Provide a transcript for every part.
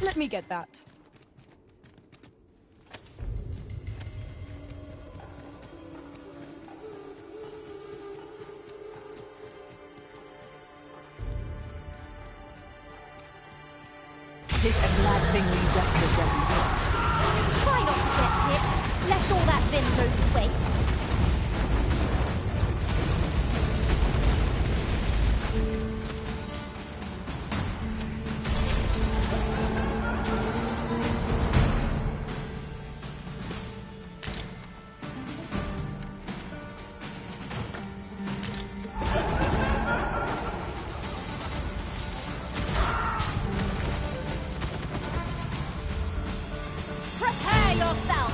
Let me get that. Tis a glad thing we rested when we did. Try not to get hit, lest all that vim go to waste. Prepare yourself!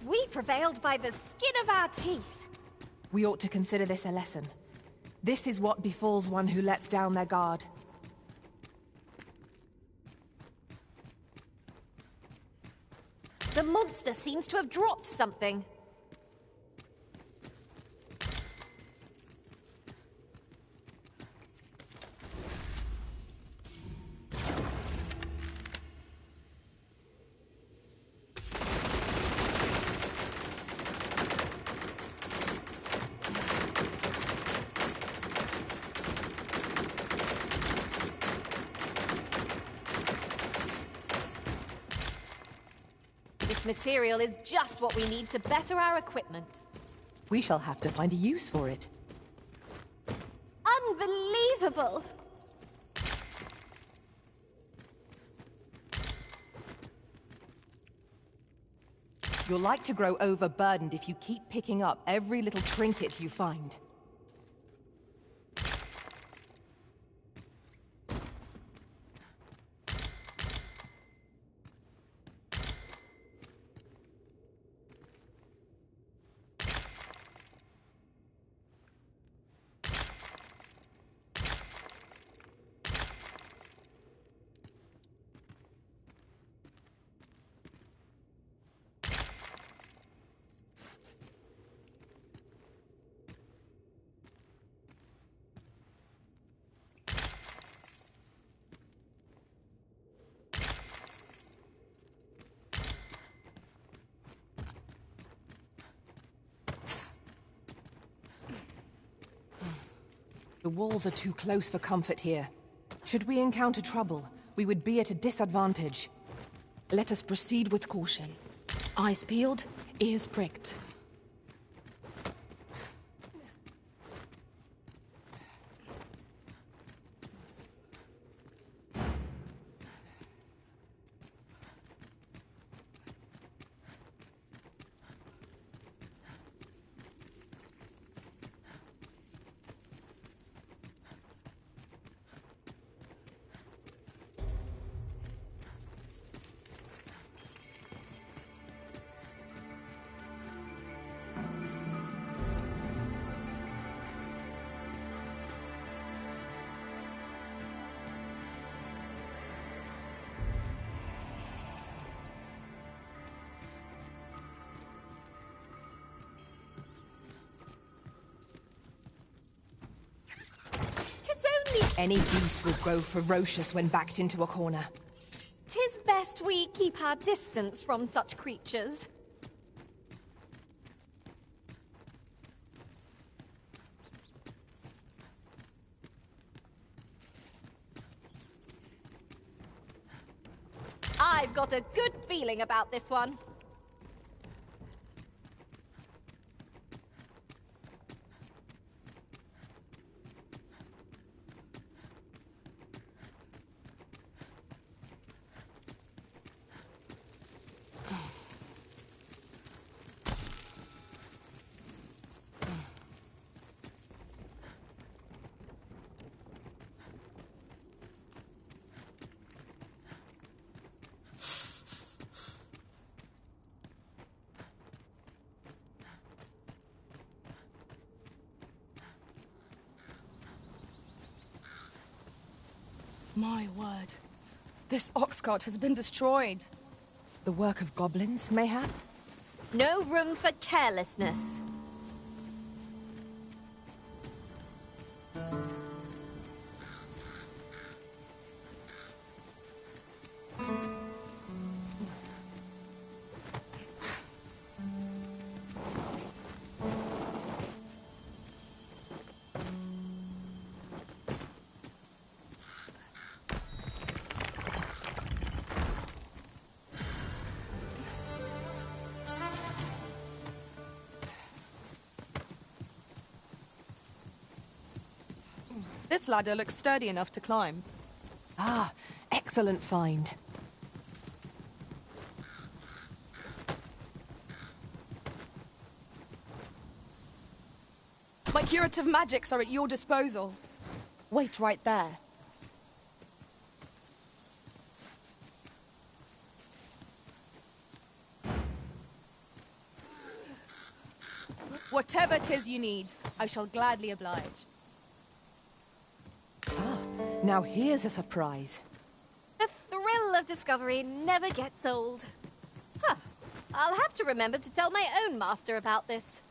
We prevailed by the skin of our teeth. We ought to consider this a lesson. This is what befalls one who lets down their guard. The monster seems to have dropped something. This material is just what we need to better our equipment. We shall have to find a use for it. Unbelievable! You're like to grow overburdened if you keep picking up every little trinket you find. The walls are too close for comfort here. Should we encounter trouble, we would be at a disadvantage. Let us proceed with caution. Eyes peeled, ears pricked. Any beast will grow ferocious when backed into a corner. 'Tis best we keep our distance from such creatures. I've got a good feeling about this one. My word. This ox cart has been destroyed. The work of goblins, mayhap? No room for carelessness. This ladder looks sturdy enough to climb. Ah, excellent find. My curative magics are at your disposal. Wait right there. Whatever 'tis you need, I shall gladly oblige. Now here's a surprise. The thrill of discovery never gets old. Huh. I'll have to remember to tell my own master about this.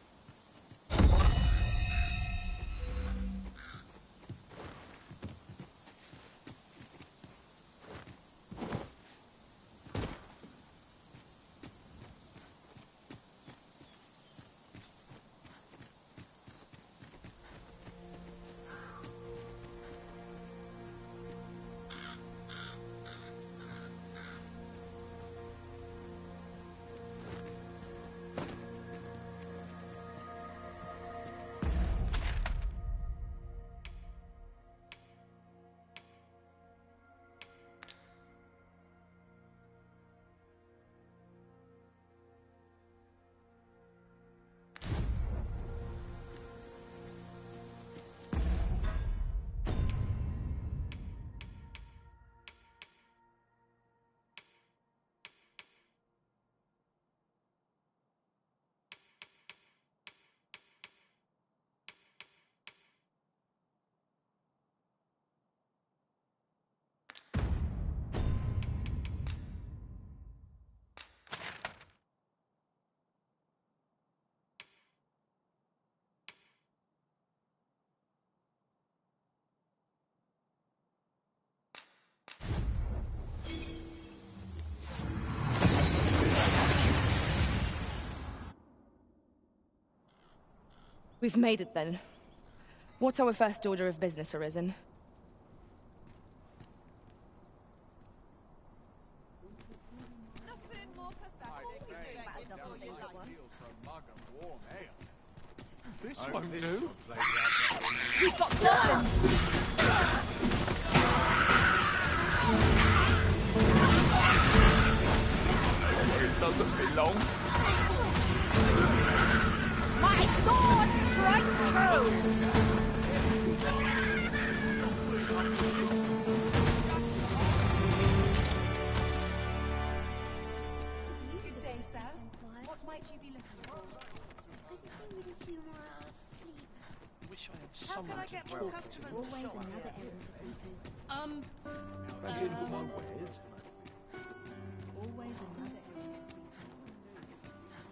We've made it then. What's our first order of business, Arisen? This won't do. We've got goblins! It doesn't belong. My sword strikes true! Good day, sir. What might you be looking for? I need a few more hours sleep. Wish I had How someone can I to get more talk customers to. to shop Another here? errand to see to. Imagine who my wares. Always another errand to see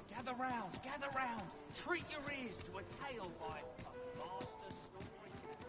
to. Gather round, gather round. Treat your ears to a tale by a master storyteller.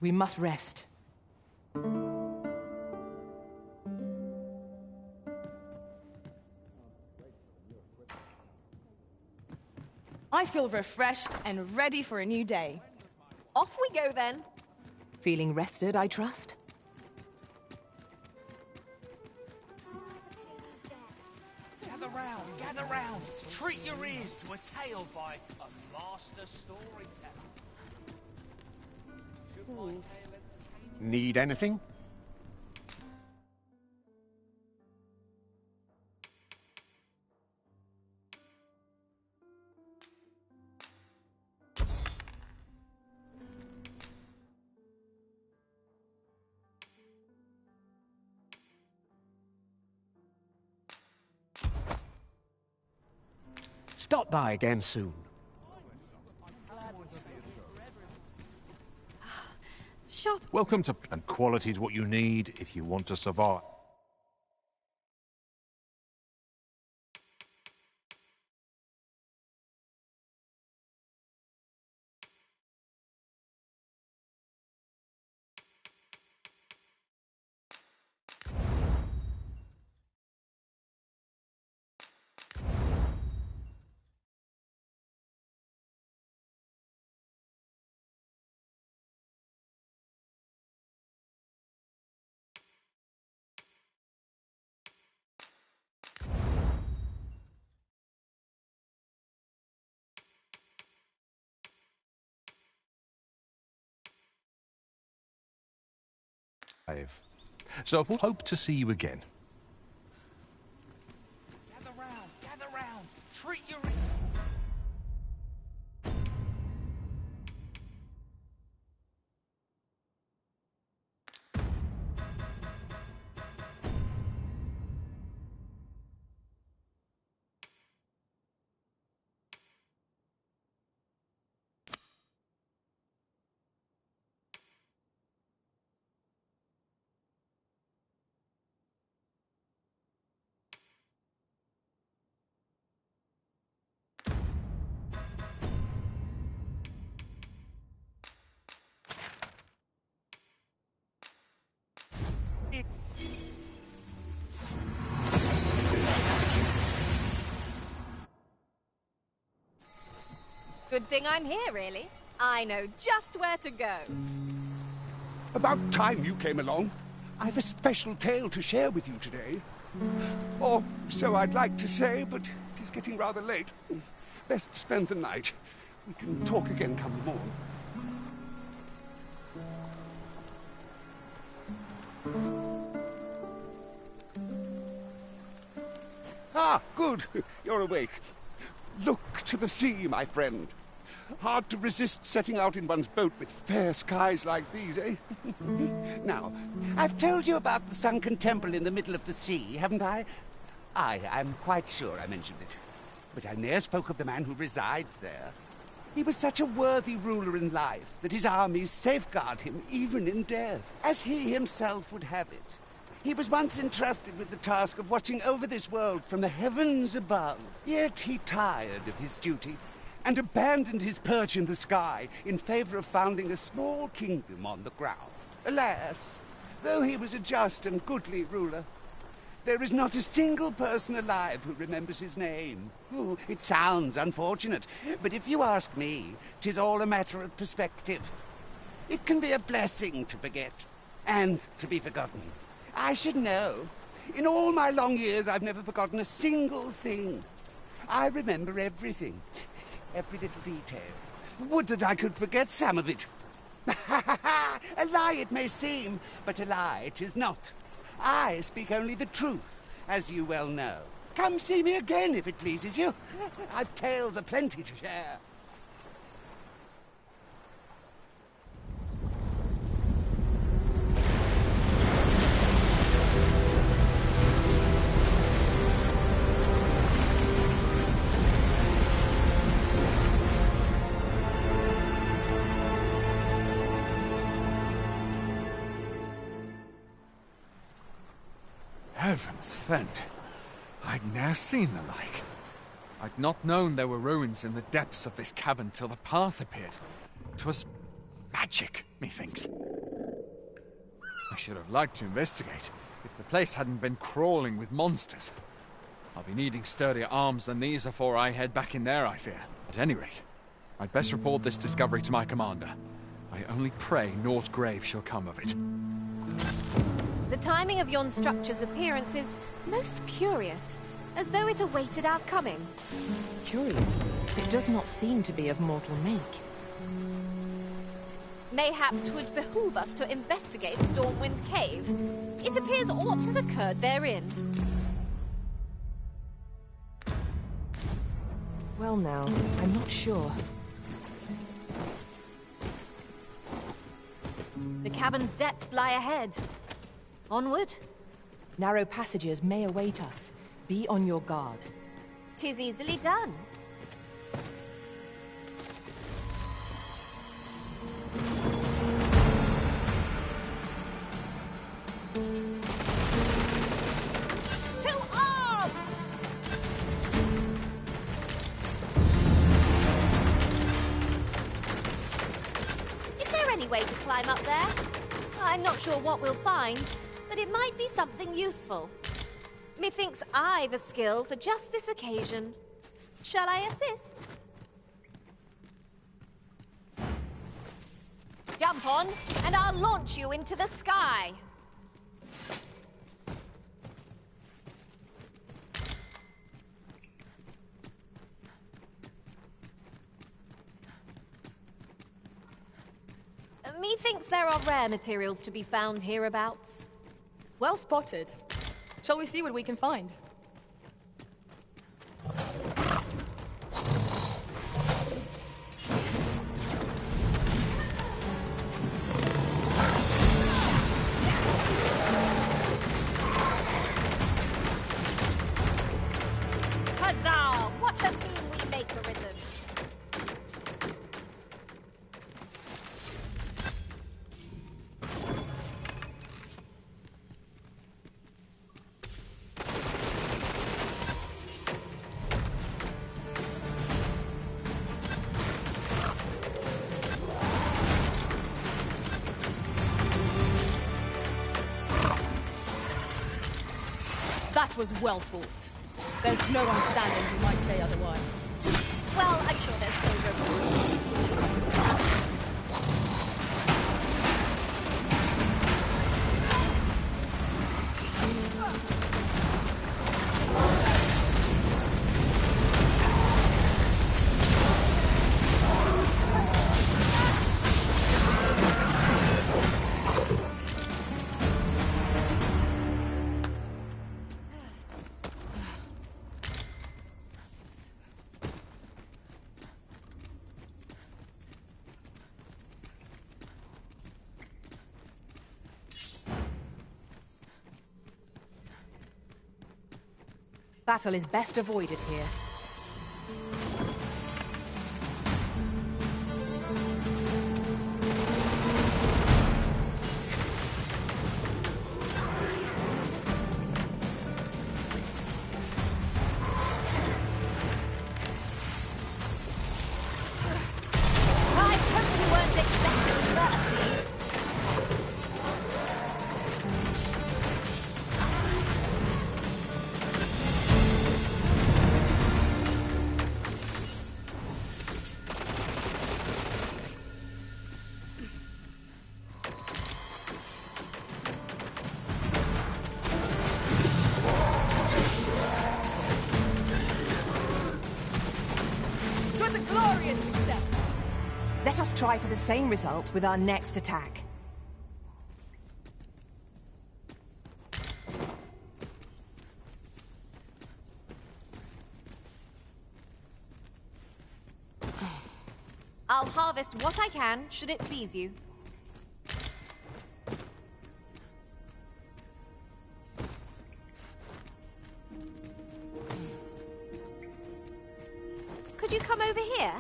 We must rest. I feel refreshed and ready for a new day. Off we go then. Feeling rested, I trust? Gather round. Treat your ears to a tale by a master storyteller. Should my tale entertain Need anything? Stop by again soon. Shop. Welcome to... And quality's what you need if you want to survive. So we'll hope to see you again. Gather round. Treat your Good thing I'm here, really. I know just where to go. About time you came along. I've a special tale to share with you today. Or so I'd like to say, but it is getting rather late. Best spend the night. We can talk again come the morn. Ah, good. You're awake. Look to the sea, my friend. Hard to resist setting out in one's boat with fair skies like these, eh? Now, I've told you about the sunken temple in the middle of the sea, haven't I? I'm quite sure I mentioned it. But I ne'er spoke of the man who resides there. He was such a worthy ruler in life that his armies safeguard him even in death, as he himself would have it. He was once entrusted with the task of watching over this world from the heavens above. Yet he tired of his duty and abandoned his perch in the sky in favor of founding a small kingdom on the ground. Alas, though he was a just and goodly ruler, there is not a single person alive who remembers his name. Oh, it sounds unfortunate, but if you ask me, 'tis all a matter of perspective. It can be a blessing to forget, and to be forgotten. I should know. In all my long years, I've never forgotten a single thing. I remember everything, every little detail. Would that I could forget some of it. A lie it may seem, but a lie it is not. I speak only the truth, as you well know. Come see me again if it pleases you. I've tales aplenty to share. Heavens fend, I'd ne'er seen the like. I'd not known there were ruins in the depths of this cavern till the path appeared. 'Twas magic, methinks. I should have liked to investigate if the place hadn't been crawling with monsters. I'll be needing sturdier arms than these before I head back in there, I fear. At any rate, I'd best report this discovery to my commander. I only pray naught grave shall come of it. The timing of yon structure's appearance is most curious, as though it awaited our coming. Curious. It does not seem to be of mortal make. Mayhap 'twould behoove us to investigate Stormwind Cave. It appears aught has occurred therein. Well now, I'm not sure. The cavern's depths lie ahead. Onward? Narrow passages may await us. Be on your guard. 'Tis easily done. To arms! Is there any way to climb up there? I'm not sure what we'll find, but it might be something useful. Methinks I've a skill for just this occasion. Shall I assist? Jump on, and I'll launch you into the sky. Methinks there are rare materials to be found hereabouts. Well spotted. Shall we see what we can find? Huzzah! What a team we make arisen! That was well fought. There's no one standing who might say otherwise. Well, I'm sure there's no room. Battle is best avoided here. I hope you weren't expecting mercy. It was a glorious success. Let us try for the same result with our next attack. I'll harvest what I can, should it please you. Could you come over here?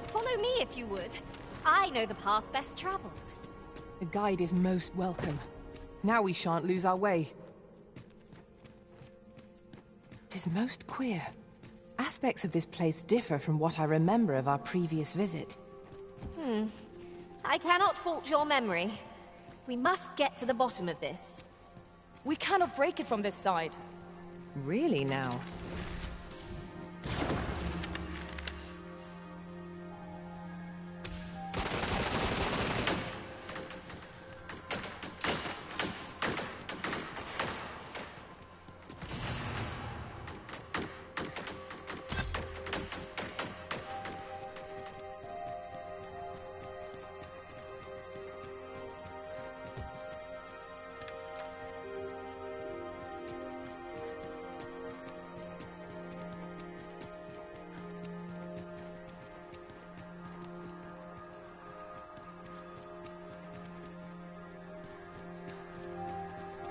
Follow me if you would. I know the path best traveled. The guide is most welcome. Now we shan't lose our way. It is most queer. Aspects of this place differ from what I remember of our previous visit. I cannot fault your memory. We must get to the bottom of this. We cannot break it from this side. Really now?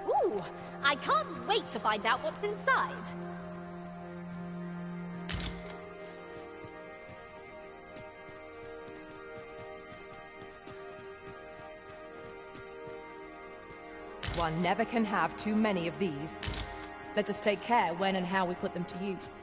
Ooh, I can't wait to find out what's inside. One never can have too many of these. Let us take care when and how we put them to use.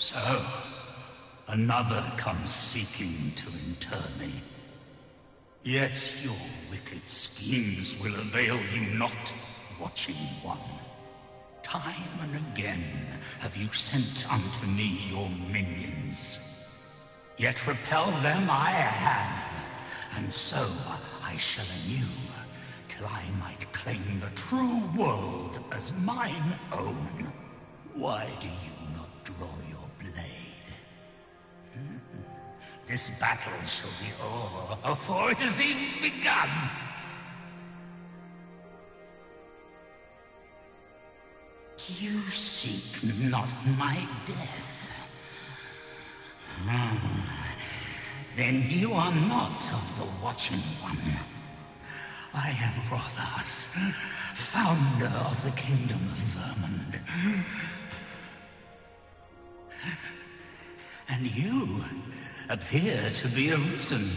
So, another comes seeking to inter me. Yet your wicked schemes will avail you not, Watching One. Time and again have you sent unto me your minions. Yet repel them I have, and so I shall anew, till I might claim the true world as mine own. Why do you not draw your blade? This battle shall be over before it has even begun. You seek not my death. Then you are not of the Watching One. I am Rothas, founder of the Kingdom of Vermund. And you appear to be arisen.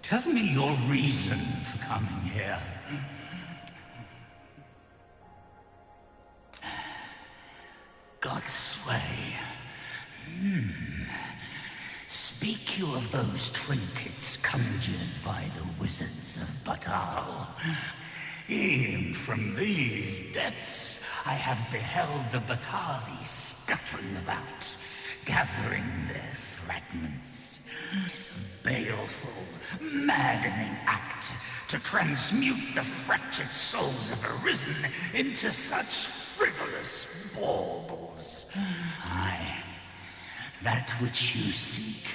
Tell me your reason for coming here. Godsway. Speak you of those trinkets conjured by the wizards of Batal. E'en from these depths I have beheld the Batali scuttling about, gathering their fragments. 'Tis a baleful, maddening act to transmute the fractured souls of Arisen into such frivolous baubles. Aye, that which you seek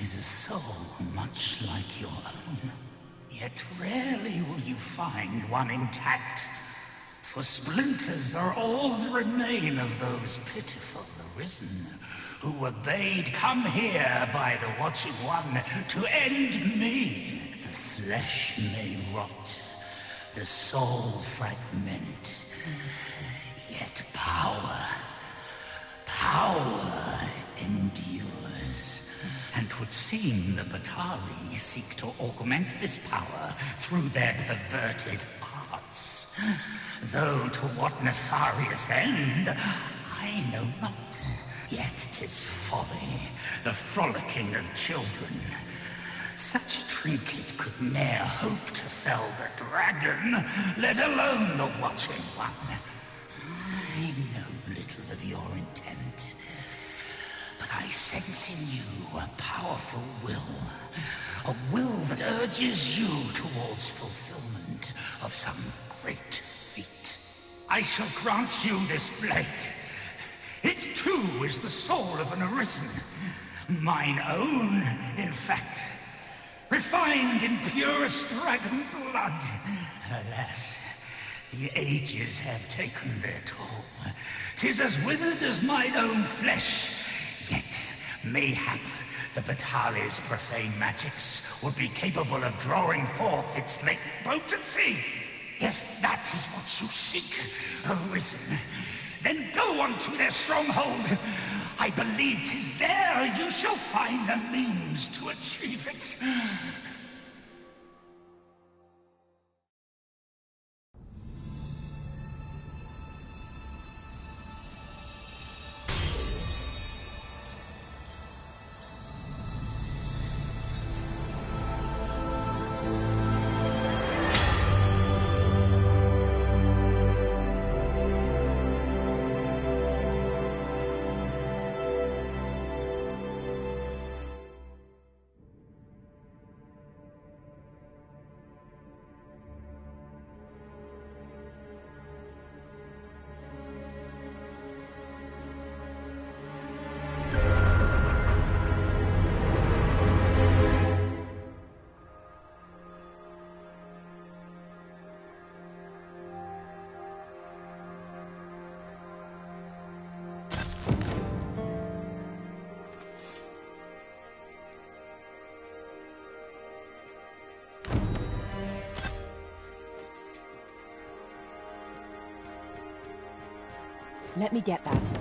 is a soul much like your own. Yet rarely will you find one intact, for splinters are all that remain of those pitiful Arisen who were bade come here by the Watching One to end me. The flesh may rot, the soul fragment, yet power endures. And 'twould seem the Batali seek to augment this power through their perverted arts. Though to what nefarious end, I I know not. Yet 'tis folly, the frolicking of children. Such a trinket could ne'er hope to fell the dragon, let alone the watching one. I know little of your intent, but I sense in you a powerful will. A will that urges you towards fulfillment of some great feat. I shall grant you this blade. It too is the soul of an arisen. Mine own, in fact. Refined in purest dragon blood. Alas, the ages have taken their toll. 'Tis as withered as mine own flesh. Yet, mayhap, the Batali's profane magics would be capable of drawing forth its late potency. If that is what you seek, arisen, then go on to their stronghold. I believe 'tis there you shall find the means to achieve it. Let me get that.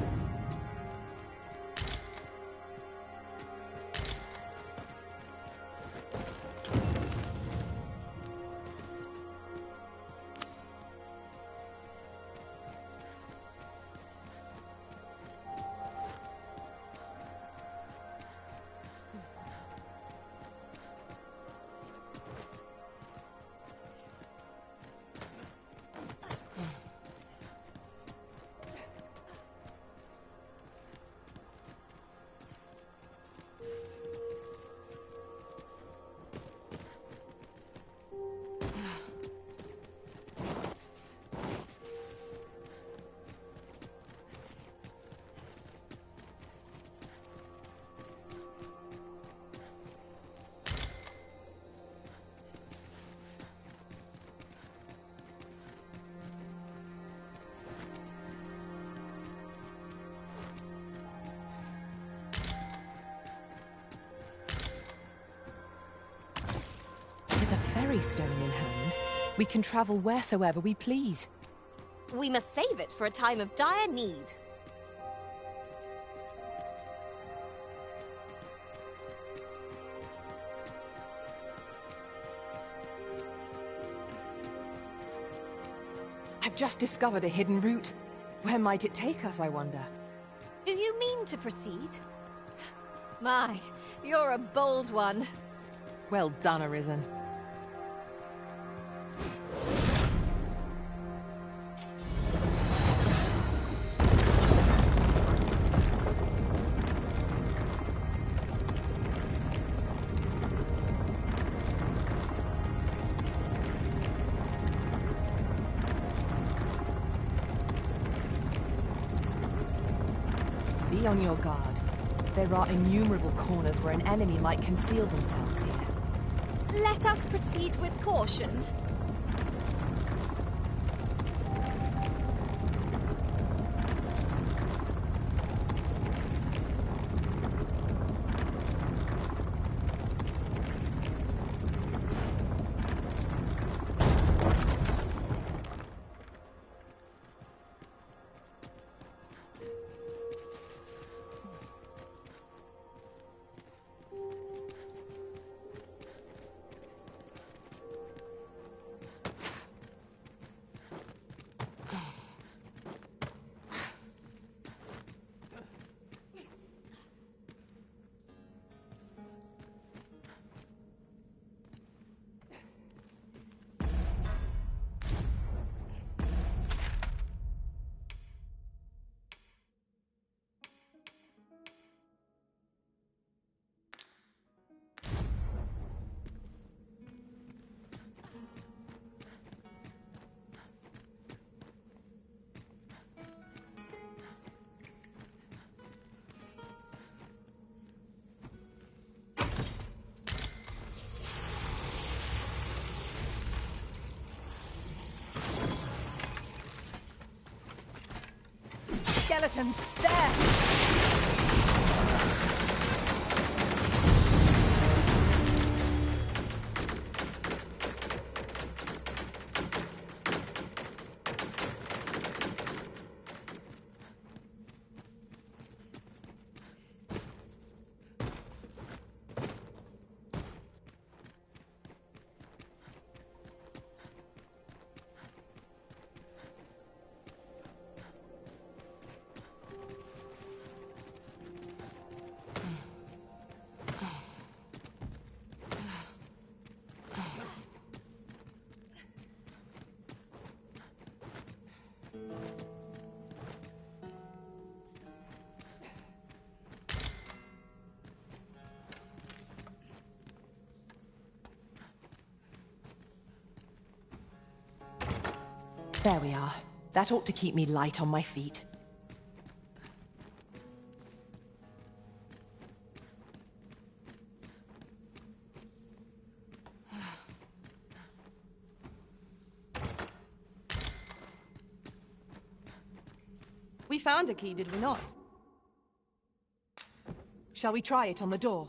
Stone in hand, we can travel wheresoever we please. We must save it for a time of dire need. I've just discovered a hidden route. Where might it take us, I wonder? Do you mean to proceed? My, you're a bold one. Well done, Arisen. Be on your guard. There are innumerable corners where an enemy might conceal themselves here. Let us proceed with caution. skeletons! There! There we are. That ought to keep me light on my feet. We found a key, did we not? Shall we try it on the door?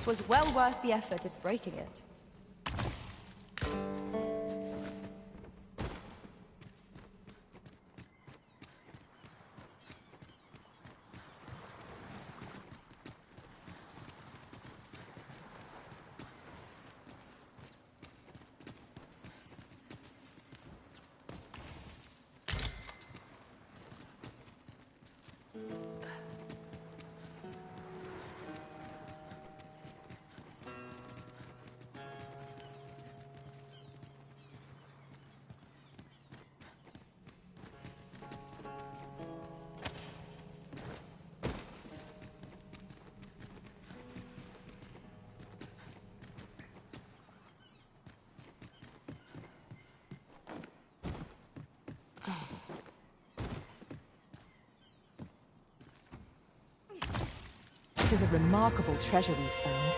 'Twas well worth the effort of breaking it. It is a remarkable treasure we've found.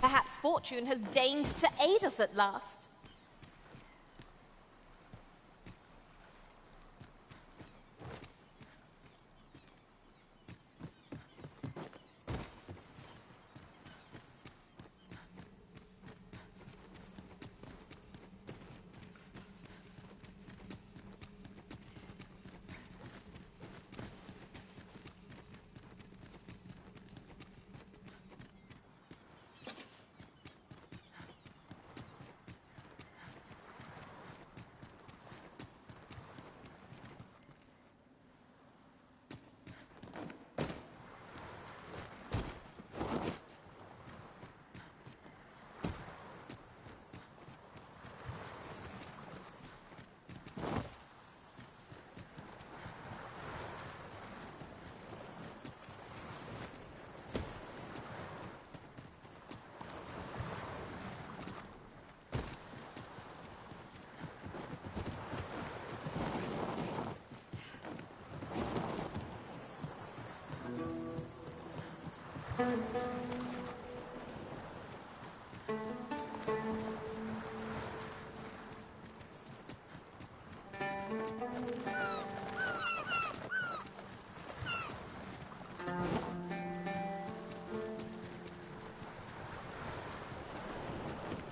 Perhaps fortune has deigned to aid us at last.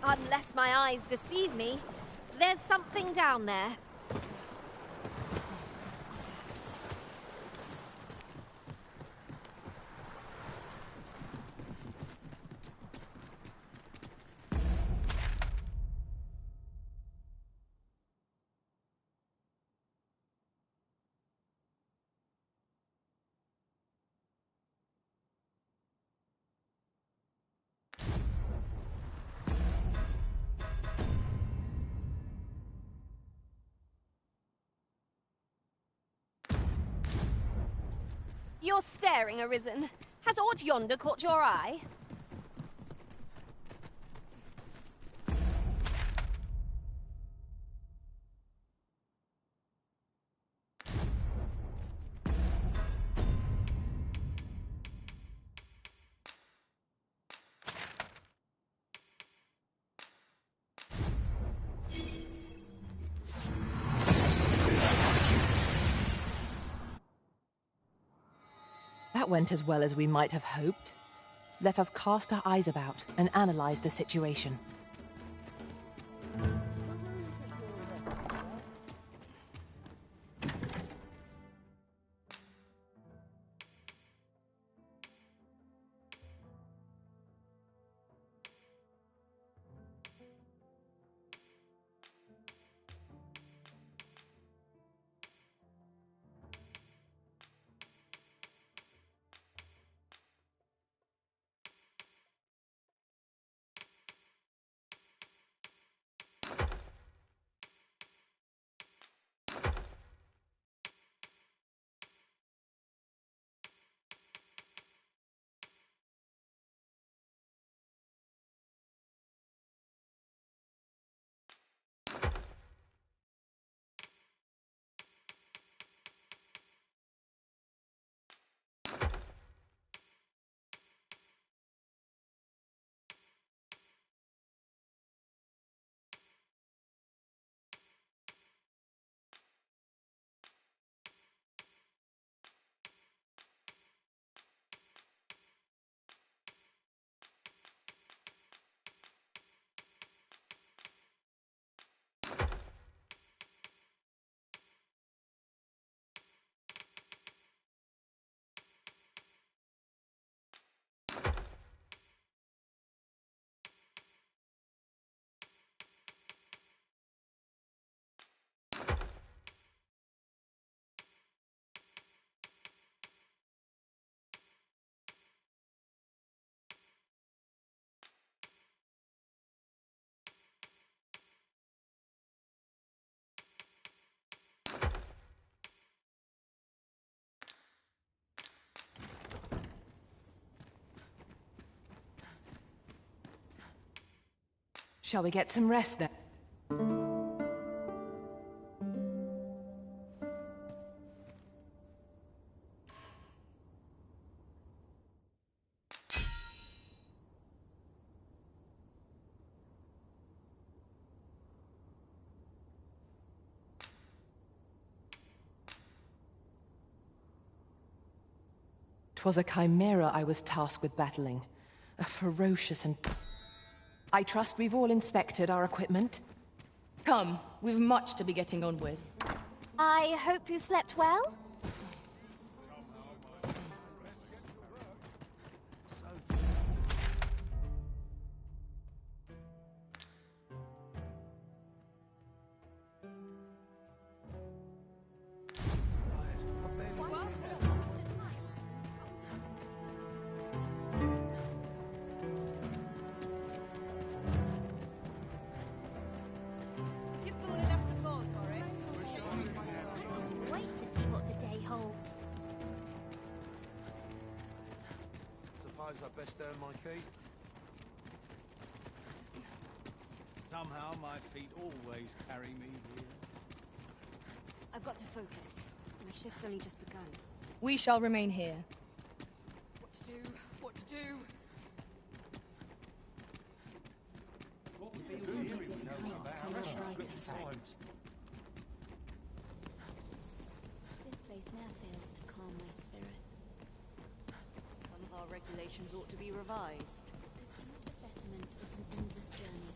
Unless my eyes deceive me, there's something down there. You're staring, Arisen. Has aught yonder caught your eye? That went as well as we might have hoped. Let us cast our eyes about and analyze the situation. Shall we get some rest then? 'Twas a chimera I was tasked with battling. A ferocious and... I trust we've all inspected our equipment. Come, we've much to be getting on with. I hope you slept well? Wait to see what the day holds. Suppose I best earn my keep. Somehow my feet always carry me here. I've got to focus. My shift's only just begun. We shall remain here. What to do? What to do? This place never fails to calm my spirit. Some of our regulations ought to be revised. Pursuit of betterment is an endless journey.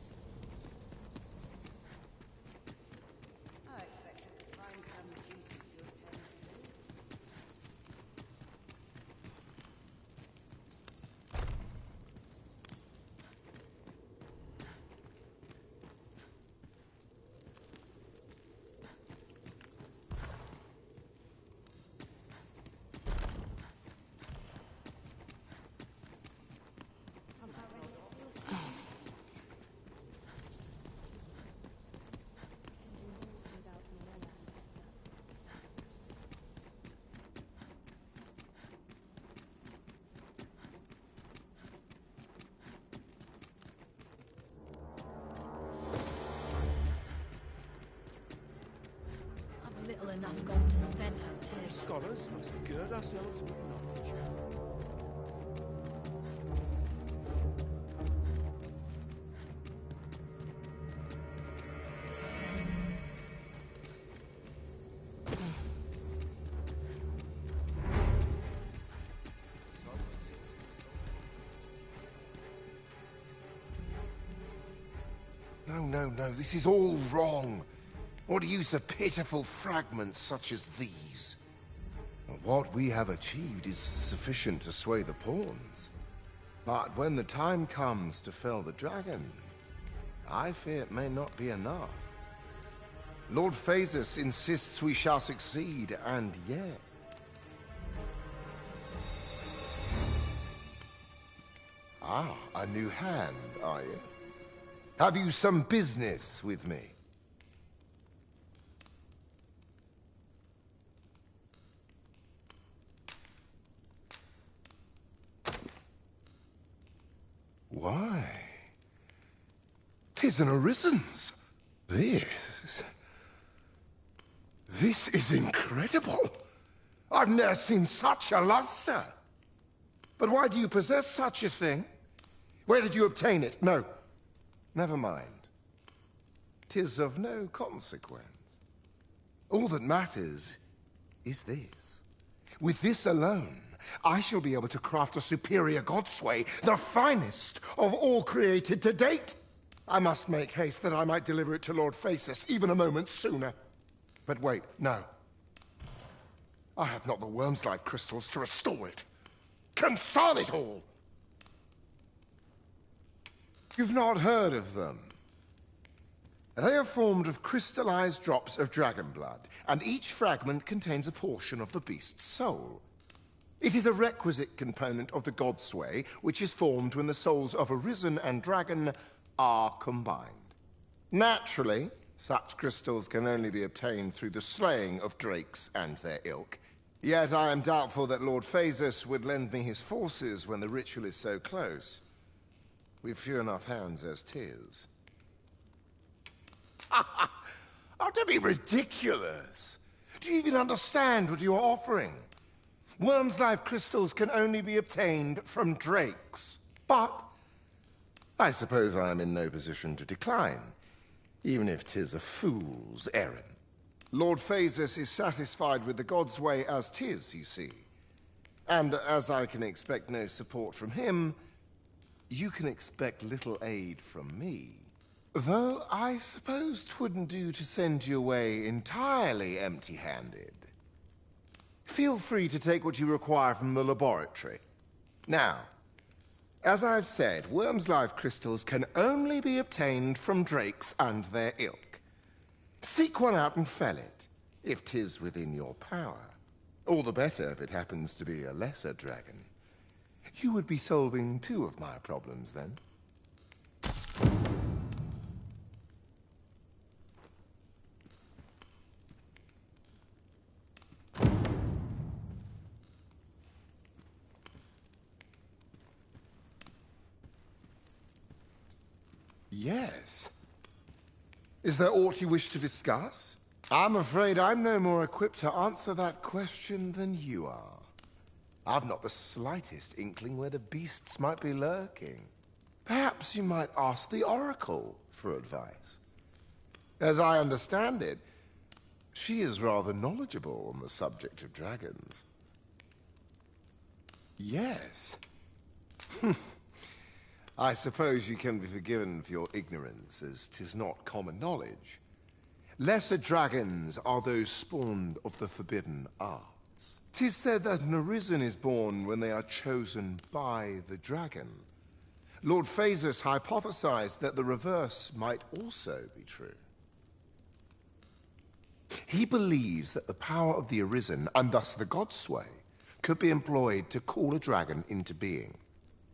I expected to find some duty to attend to. I'm about ready to fall asleep. Without Morella and Esther. I've little enough gold to spend as tis. Scholars must gird ourselves with knowledge. No, this is all wrong. What use of pitiful fragments such as these? What we have achieved is sufficient to sway the pawns. But when the time comes to fell the dragon, I fear it may not be enough. Lord Phasus insists we shall succeed, and yet... Ah, a new hand, are you? Have you some business with me? Why? 'Tis an Arisen's. This is incredible. I've never seen such a luster. But why do you possess such a thing? Where did you obtain it? No. Never mind. 'Tis of no consequence. All that matters is this. With this alone, I shall be able to craft a superior godsway, the finest of all created to date. I must make haste that I might deliver it to Lord Phasus even a moment sooner. But wait, no. I have not the worm's life crystals to restore it. Confound it all! You've not heard of them. They are formed of crystallized drops of dragon blood, and each fragment contains a portion of the beast's soul. It is a requisite component of the godsway, which is formed when the souls of Arisen and Dragon are combined. Naturally, such crystals can only be obtained through the slaying of drakes and their ilk. Yet I am doubtful that Lord Phasus would lend me his forces when the ritual is so close. We've few enough hands as 'tis. Oh, don't be ridiculous. Do you even understand what you're offering? Worm's life crystals can only be obtained from drakes. But I suppose I am in no position to decline, even if 'tis a fool's errand. Lord Phasus is satisfied with the God's way as 'tis, you see. And as I can expect no support from him, you can expect little aid from me. Though I suppose 'twouldn't do to send you away entirely empty-handed. Feel free to take what you require from the laboratory. Now, as I've said, Worm's life crystals can only be obtained from drakes and their ilk. Seek one out and fell it, if 'tis within your power. All the better if it happens to be a lesser dragon. You would be solving 2 of my problems, then. Yes. Is there aught you wish to discuss? I'm afraid I'm no more equipped to answer that question than you are. I've not the slightest inkling where the beasts might be lurking. Perhaps you might ask the Oracle for advice. As I understand it, she is rather knowledgeable on the subject of dragons. Yes. I suppose you can be forgiven for your ignorance, as 'tis not common knowledge. Lesser dragons are those spawned of the forbidden arts. 'Tis said that an arisen is born when they are chosen by the dragon. Lord Phasus hypothesized that the reverse might also be true. He believes that the power of the arisen, and thus the god sway, could be employed to call a dragon into being.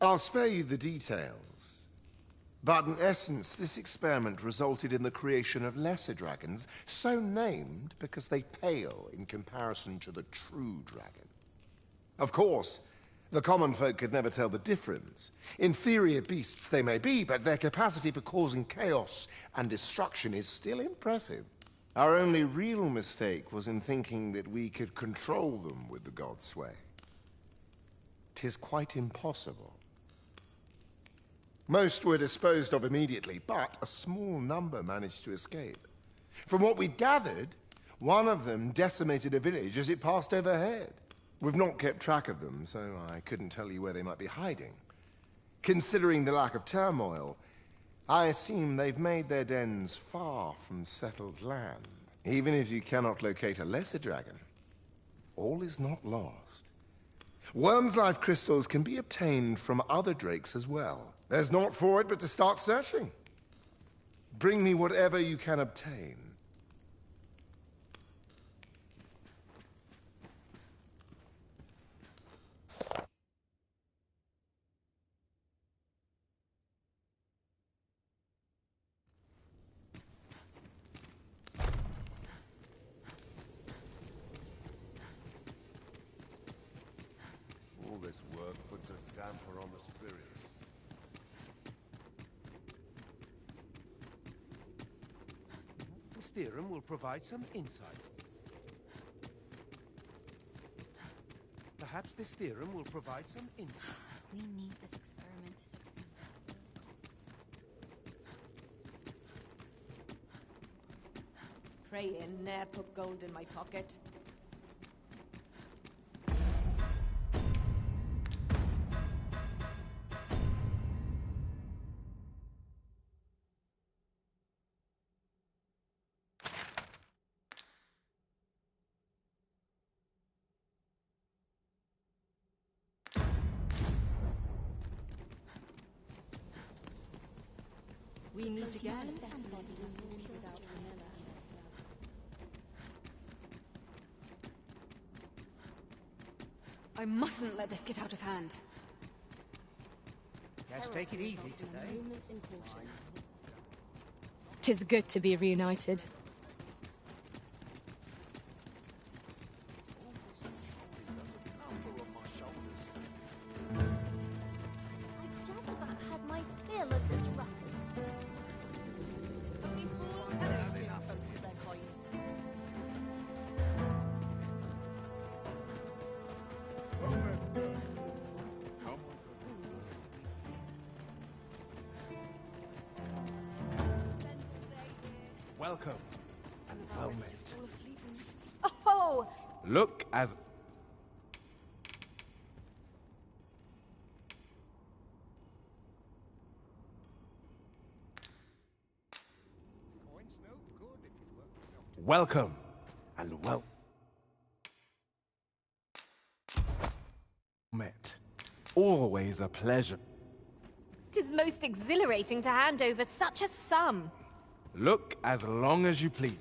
I'll spare you the details, but in essence, this experiment resulted in the creation of lesser dragons, so named because they pale in comparison to the true dragon. Of course, the common folk could never tell the difference. Inferior beasts they may be, but their capacity for causing chaos and destruction is still impressive. Our only real mistake was in thinking that we could control them with the god sway. 'Tis quite impossible. Most were disposed of immediately, but a small number managed to escape. From what we'd gathered, one of them decimated a village as it passed overhead. We've not kept track of them, so I couldn't tell you where they might be hiding. Considering the lack of turmoil, I assume they've made their dens far from settled land. Even if you cannot locate a lesser dragon, all is not lost. Worm's life crystals can be obtained from other drakes as well. There's naught for it but to start searching. Bring me whatever you can obtain. All this work puts a damper on the spirits. This theorem will provide some insight. Perhaps this theorem will provide some insight. We need this experiment to succeed. Pray in, ne'er put gold in my pocket. We meet again. I mustn't let this get out of hand. Let's take it easy today. 'Tis good to be reunited. I've just about had my fill of this ruckus. Don't be fools today. Welcome. And well met. Oh! Look as... Welcome. And well... met. Always a pleasure. 'Tis most exhilarating to hand over such a sum. Look as long as you please.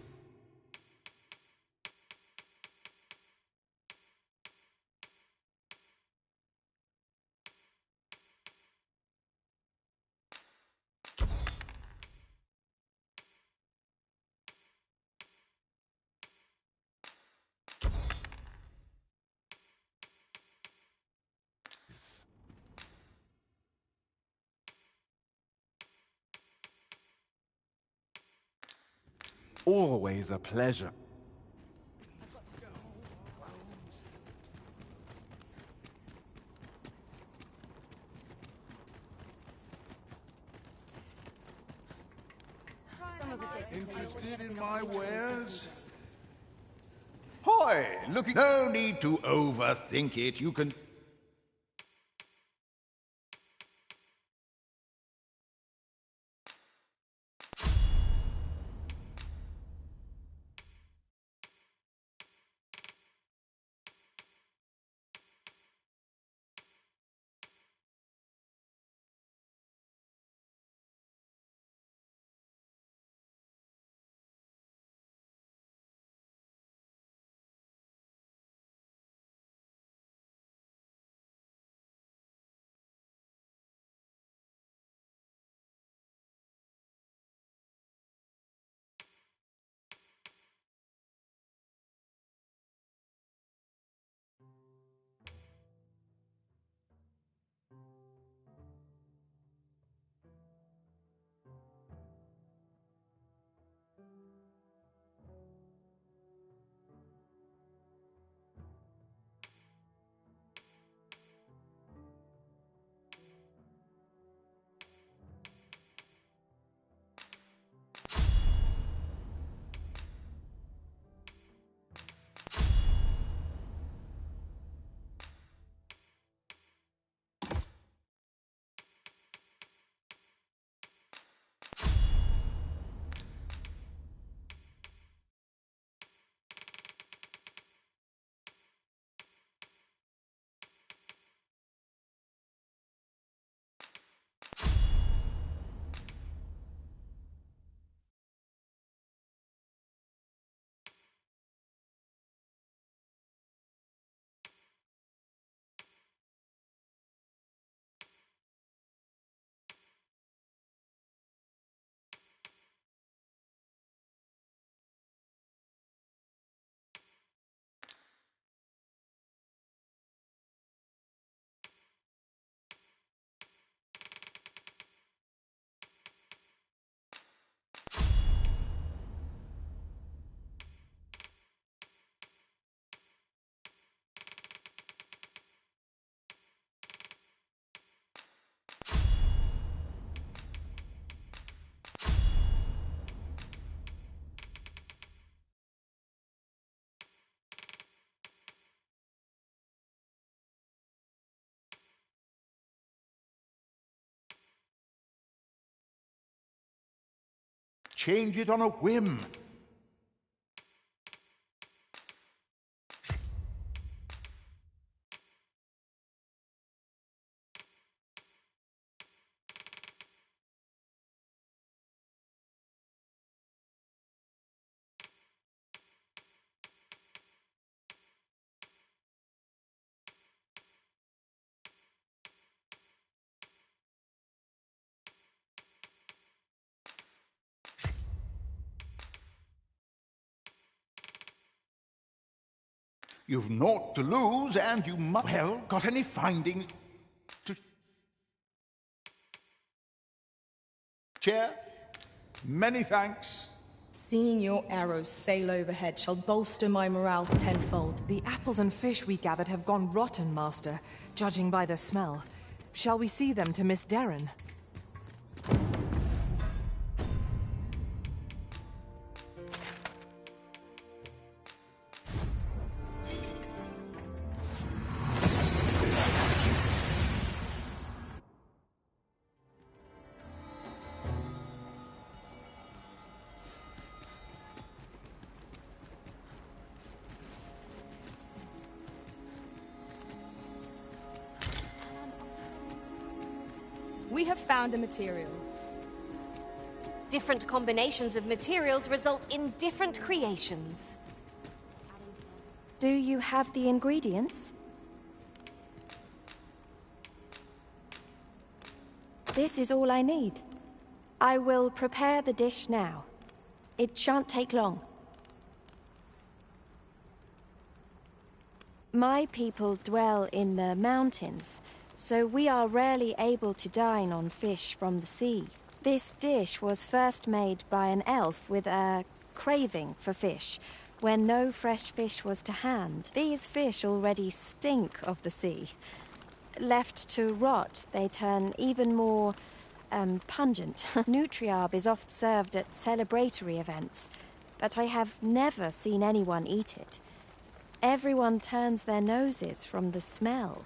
Always a pleasure. Interested in my wares? Hoy! Looking... No need to overthink it. You can... Change it on a whim. You've naught to lose, and you must... Well, got any findings to... Chair? Many thanks. Seeing your arrows sail overhead shall bolster my morale tenfold. The apples and fish we gathered have gone rotten, Master, judging by the smell. Shall we see them to Miss Darren? We have found a material. Different combinations of materials result in different creations. Do you have the ingredients? This is all I need. I will prepare the dish now. It shan't take long. My people dwell in the mountains, so we are rarely able to dine on fish from the sea. This dish was first made by an elf with a craving for fish, when no fresh fish was to hand. These fish already stink of the sea. Left to rot, they turn even more, pungent. Nutriarb is oft served at celebratory events, but I have never seen anyone eat it. Everyone turns their noses from the smell.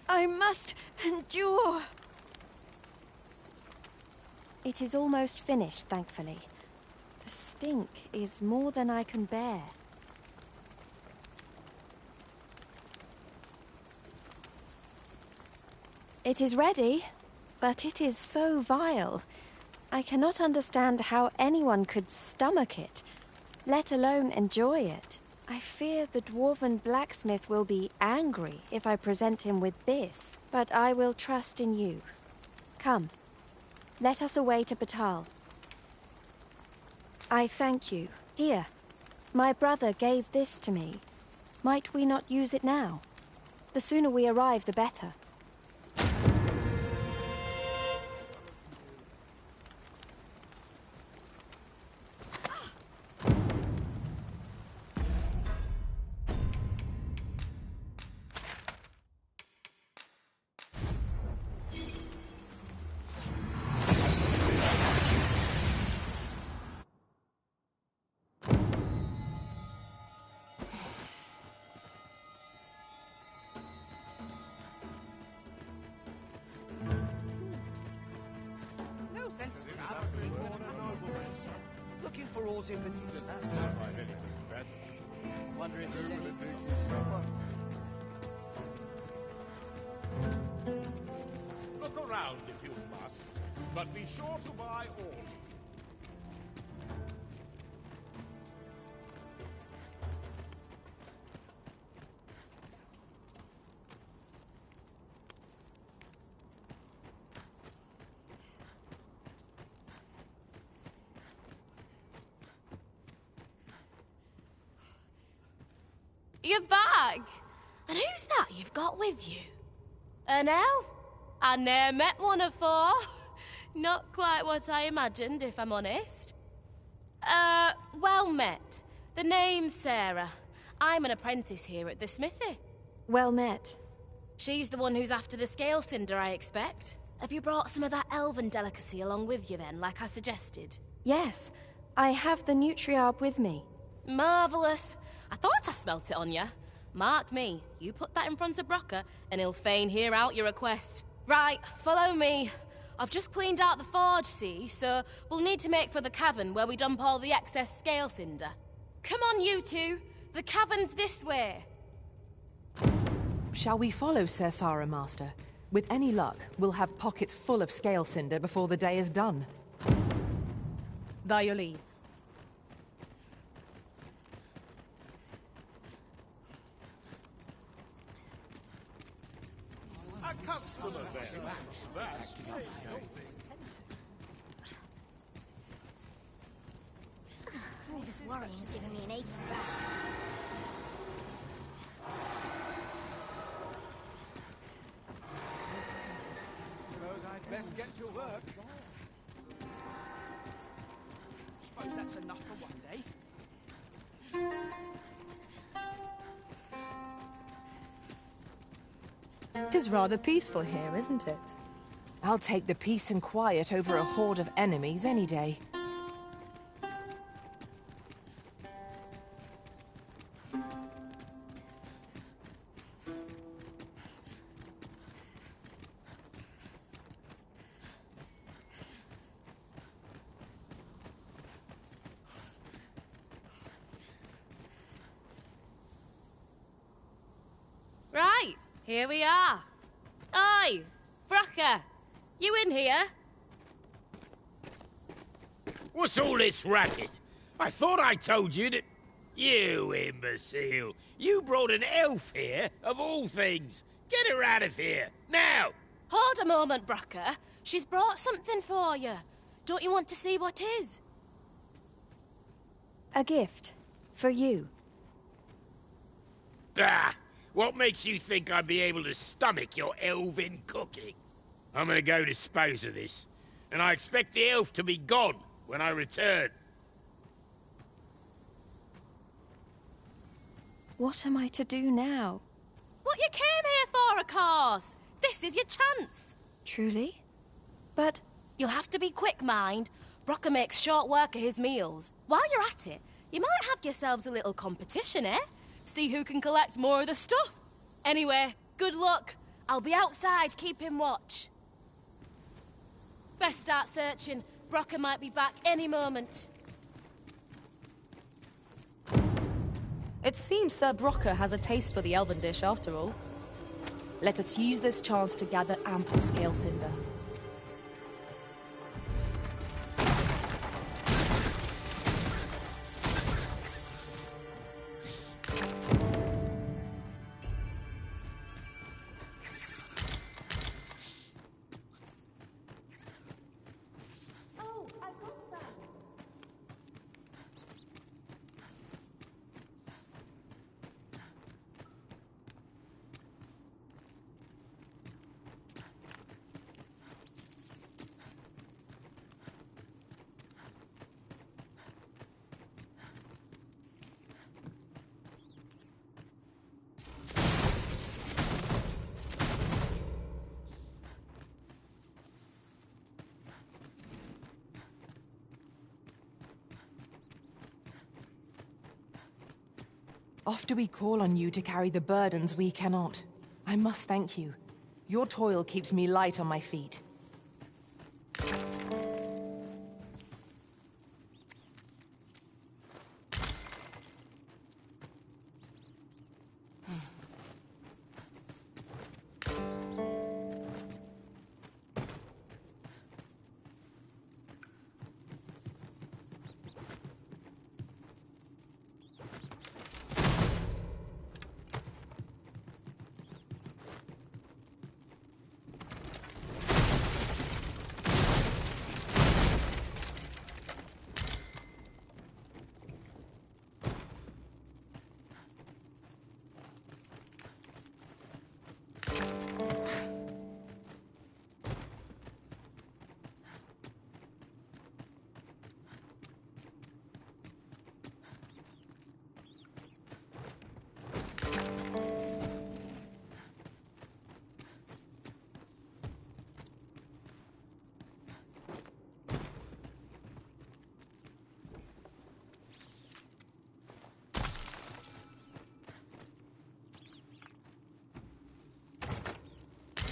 I must endure. It is almost finished, thankfully. The stink is more than I can bear. It is ready, but it is so vile. I cannot understand how anyone could stomach it, let alone enjoy it. I fear the dwarven blacksmith will be angry if I present him with this, but I will trust in you. Come, let us away to Batal. I thank you. Here, my brother gave this to me. Might we not use it now? The sooner we arrive, the better. No sense traveling. Looking for aught in particular. Wonder if there's any. Look around if you must, but be sure to buy all. You're back! And who's that you've got with you? An elf? I ne'er met one afore. Not quite what I imagined, if I'm honest. Well met. The name's Sarah. I'm an apprentice here at the smithy. Well met. She's the one who's after the scale cinder, I expect. Have you brought some of that elven delicacy along with you then, like I suggested? Yes, I have the Nutriarb with me. Marvellous. I thought I smelt it on you. Mark me, you put that in front of Brocker, and he'll fain hear out your request. Right, follow me. I've just cleaned out the forge, see, so we'll need to make for the cavern where we dump all the excess scale cinder. Come on, you two. The cavern's this way. Shall we follow Sir Sara, Master? With any luck, we'll have pockets full of scale cinder before the day is done. By your leave. A customer then. That's All this worrying's giving me an aching back. Suppose I'd best get to work. Suppose that's enough for one day. Tis rather peaceful here, isn't it? I'll take the peace and quiet over a horde of enemies any day. Right, here we are. Oi, Brocker, you in here? What's all this racket? I thought I told you that... You imbecile! You brought an elf here, of all things! Get her out of here, now! Hold a moment, Brocker. She's brought something for you. Don't you want to see what is? A gift. For you. Bah! What makes you think I'd be able to stomach your elven cooking? I'm gonna go dispose of this, and I expect the elf to be gone when I return. What am I to do now? What you came here for, of course. This is your chance. Truly? But... You'll have to be quick, mind. Brocker makes short work of his meals. While you're at it, you might have yourselves a little competition, eh? See who can collect more of the stuff. Anyway, good luck. I'll be outside keeping watch. Best start searching. Brocker might be back any moment. It seems Sir Brocker has a taste for the elven dish after all. Let us use this chance to gather ample scale cinder. Often we call on you to carry the burdens we cannot. I must thank you. Your toil keeps me light on my feet.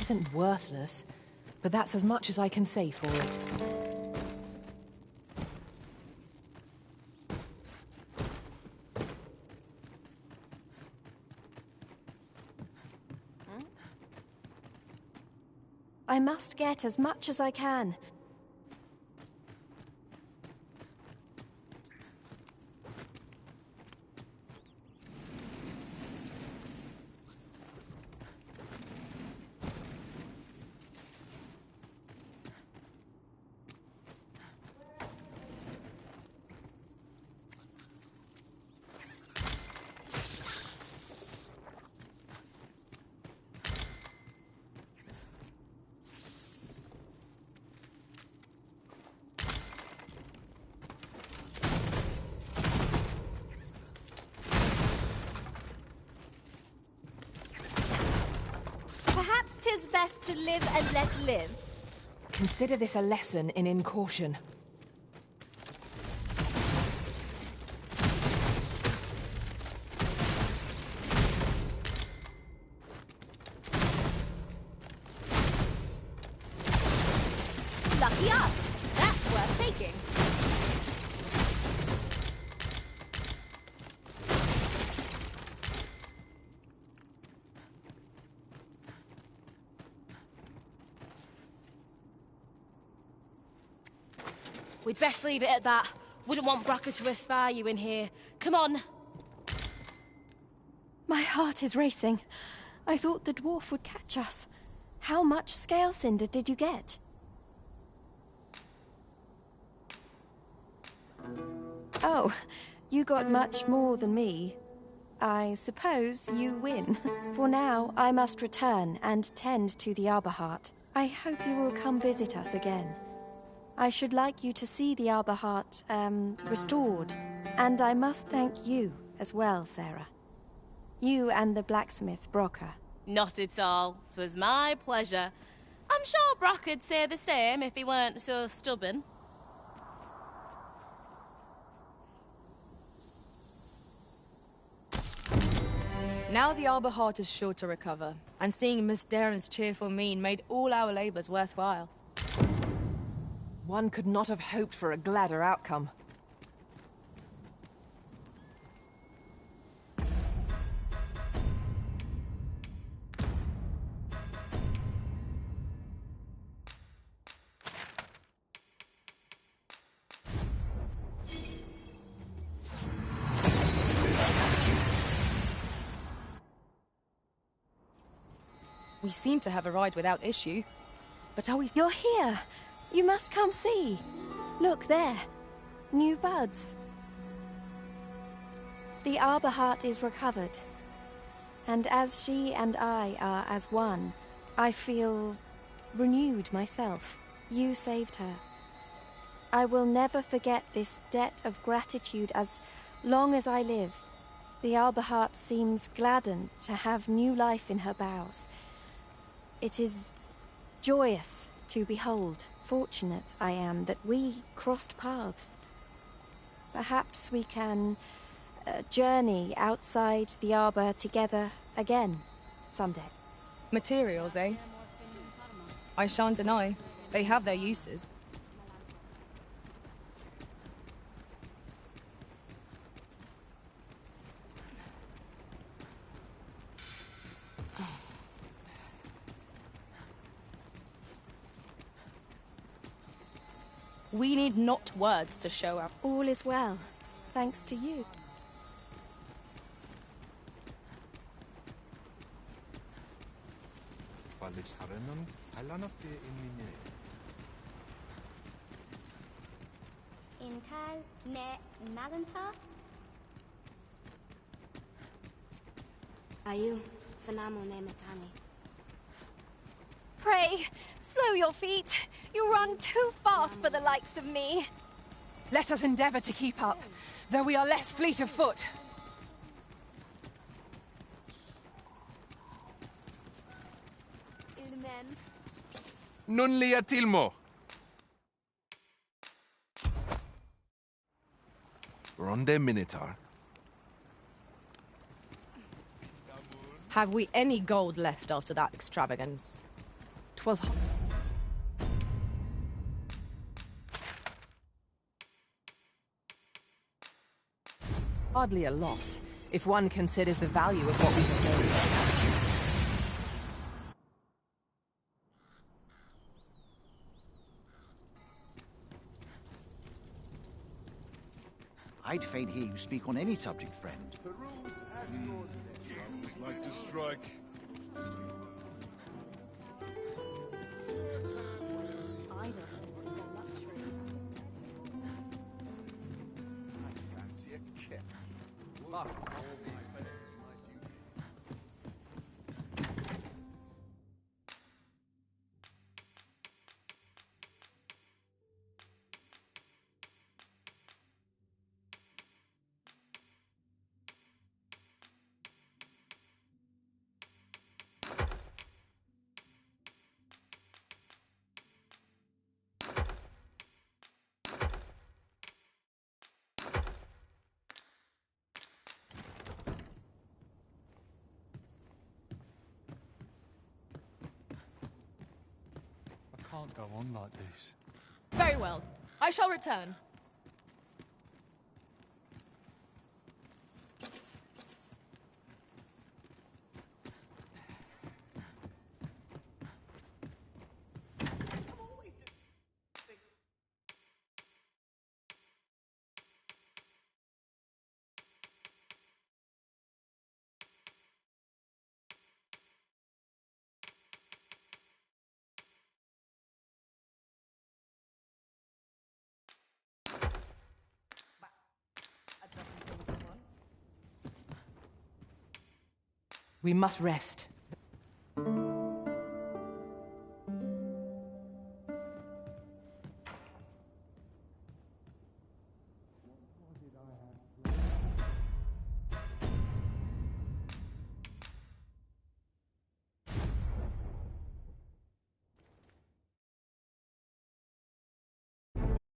Isn't worthless, but that's as much as I can say for it. I must get as much as I can. Perhaps 'tis best to live and let live. Consider this a lesson in incaution. Lucky us. That's worth taking. We'd best leave it at that. Wouldn't want Bracker to espy you in here. Come on. My heart is racing. I thought the dwarf would catch us. How much scale cinder did you get? Oh, you got much more than me. I suppose you win. For now, I must return and tend to the Arbor Heart. I hope you will come visit us again. I should like you to see the Arbor Heart, restored. And I must thank you as well, Sarah. You and the blacksmith, Brocker. Not at all. 'Twas my pleasure. I'm sure Brocker'd say the same if he weren't so stubborn. Now the Arbor Heart is sure to recover, and seeing Miss Darren's cheerful mien made all our labours worthwhile. One could not have hoped for a gladder outcome. We seem to have arrived without issue. But are we... You're here! You must come see. Look there. New buds. The Arbor Heart is recovered. And as she and I are as one, I feel renewed myself. You saved her. I will never forget this debt of gratitude as long as I live. The Arbor Heart seems gladdened to have new life in her boughs. It is joyous to behold. Fortunate I am that we crossed paths. Perhaps we can journey outside the Arbor together again someday. Materials, eh? I shan't deny. They have their uses. We need not words to show our... All is well, thanks to you. Intal ne Malanta? Ayu, Fanamo ne Metani. Pray, slow your feet. You run too fast for the likes of me. Let us endeavor to keep up, though we are less fleet of foot. Ilmen. Non lia tilmo. Ronde Minotaur. Have we any gold left after that extravagance? 'Twas... hardly a loss, if one considers the value of what we have gained. I'd fain hear you speak on any subject, friend. I always like to strike. Idleness is a luxury. I fancy a kip. Love all these benefits of my duty. I can't go on like this. Very well. I shall return. We must rest.